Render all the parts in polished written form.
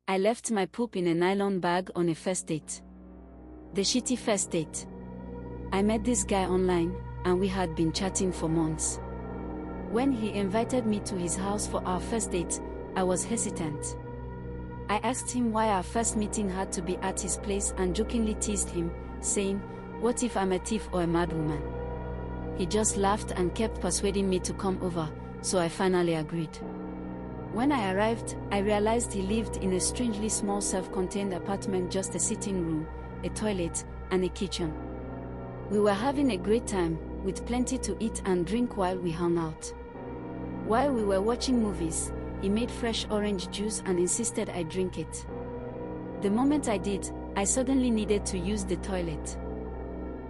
I left my poop in a nylon bag on a first date. The shitty first date. I met this guy online, and we had been chatting for months. When he invited me to his house for our first date, I was hesitant. I asked him why our first meeting had to be at his place and jokingly teased him, saying, "What if I'm a thief or a madwoman?" He just laughed and kept persuading me to come over, so I finally agreed. When I arrived, I realized he lived in a strangely small self-contained apartment, just a sitting room, a toilet, and a kitchen. We were having a great time, with plenty to eat and drink while we hung out. While we were watching movies, he made fresh orange juice and insisted I drink it. The moment I did, I suddenly needed to use the toilet.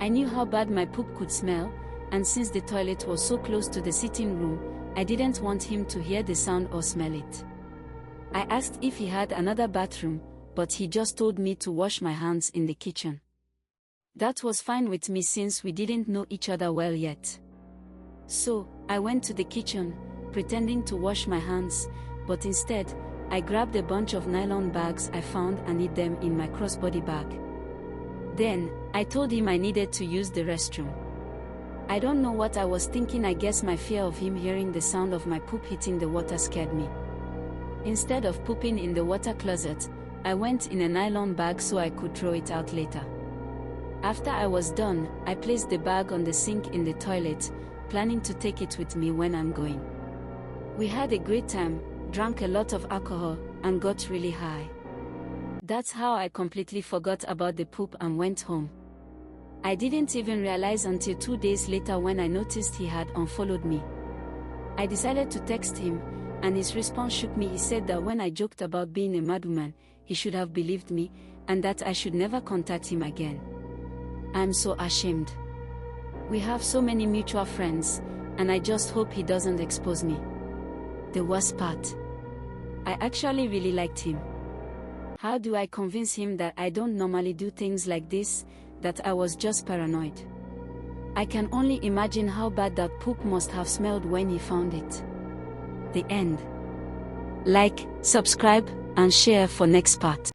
I knew how bad my poop could smell, and since the toilet was so close to the sitting room, I didn't want him to hear the sound or smell it. I asked if he had another bathroom, but he just told me to wash my hands in the kitchen. That was fine with me since we didn't know each other well yet. So, I went to the kitchen, pretending to wash my hands, but instead, I grabbed a bunch of nylon bags I found and hid them in my crossbody bag. Then, I told him I needed to use the restroom. I don't know what I was thinking. I guess my fear of him hearing the sound of my poop hitting the water scared me. Instead of pooping in the water closet, I went in a nylon bag so I could throw it out later. After I was done, I placed the bag on the sink in the toilet, planning to take it with me when I'm going. We had a great time, drank a lot of alcohol, and got really high. That's how I completely forgot about the poop and went home. I didn't even realize until 2 days later when I noticed he had unfollowed me. I decided to text him, and his response shook me. He said that when I joked about being a madwoman, he should have believed me, and that I should never contact him again. I'm so ashamed. We have so many mutual friends, and I just hope he doesn't expose me. The worst part. I actually really liked him. How do I convince him that I don't normally do things like this, that I was just paranoid? I can only imagine how bad that poop must have smelled when he found it. The end. Like, subscribe, and share for next part.